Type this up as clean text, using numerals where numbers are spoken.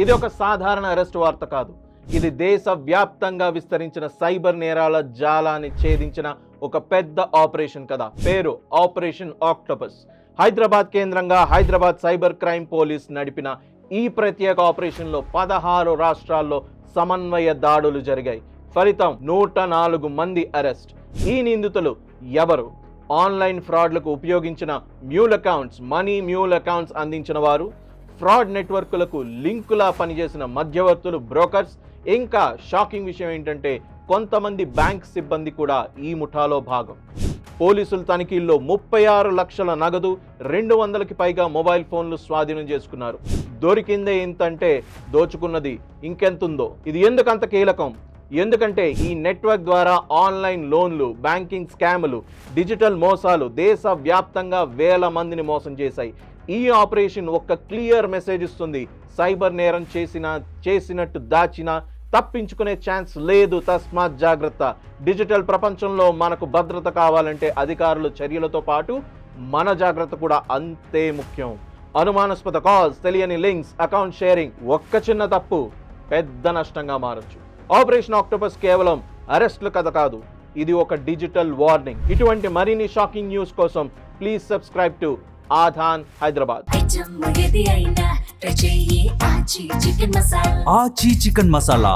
ఇది ఒక సాధారణ అరెస్ట్ వార్త కాదు. ఇది దేశవ్యాప్తంగా విస్తరించిన సైబర్ నేరాల జాలాన్ని ఛేదించిన ఒక పెద్ద ఆపరేషన్ కదా. పేరు ఆపరేషన్ ఆక్టోపస్. హైదరాబాద్ కేంద్రంగా హైదరాబాద్ సైబర్ క్రైమ్ పోలీస్ నడిపిన ఈ ప్రత్యేక ఆపరేషన్లో 16 రాష్ట్రాల్లో సమన్వయ దాడులు జరిగాయి. ఫలితం 104 మంది అరెస్ట్. ఈ నిందితులు ఎవరు? ఆన్లైన్ ఫ్రాడ్లకు ఉపయోగించిన mule accounts, money mule accounts అందించిన వారు, ఫ్రాడ్ నెట్వర్క్లకు లింకులా పనిచేసిన మధ్యవర్తులు, బ్రోకర్స్. ఇంకా షాకింగ్ విషయం ఏంటంటే కొంతమంది బ్యాంక్ సిబ్బంది కూడా ఈ ముఠాలో భాగం. పోలీసుల తనిఖీల్లో 36 లక్షల నగదు, 200కి పైగా మొబైల్ ఫోన్లు స్వాధీనం చేసుకున్నారు. దొరికిందే ఇంతంటే దోచుకున్నది ఇంకెంతుందో. ఇది ఎందుకంత కీలకం? ఎందుకంటే ఈ నెట్వర్క్ ద్వారా ఆన్లైన్ లోన్లు, బ్యాంకింగ్ స్కాములు, డిజిటల్ మోసాలు దేశవ్యాప్తంగా వేల మందిని మోసం చేశాయి. ఈ ఆపరేషన్ ఒక క్లియర్ మెసేజ్ ఇస్తుంది: సైబర్ నేరం చేసినట్టు దాచినా తప్పించుకునే ఛాన్స్ లేదు. తస్మాత్ జాగ్రత్త. డిజిటల్ ప్రపంచంలో మనకు భద్రత కావాలంటే అధికారుల చర్యలతో పాటు మన జాగ్రత్త కూడా అంతే ముఖ్యం. అనుమానాస్పద కాల్స్, తెలియని లింక్స్, అకౌంట్ షేరింగ్, ఒక్క చిన్న తప్పు పెద్ద నష్టంగా మారచ్చు. ఆపరేషన్ ఆక్టోపస్ కేవలం అరెస్ట్ల కథ కాదు, ఇది ఒక డిజిటల్ వార్నింగ్. ఇటువంటి మరిన్ని షాకింగ్ న్యూస్ కోసం ప్లీజ్ సబ్స్క్రైబ్ టు ఆధాన్ హైదరాబాద్. ఆచి చికెన్ మసాలా.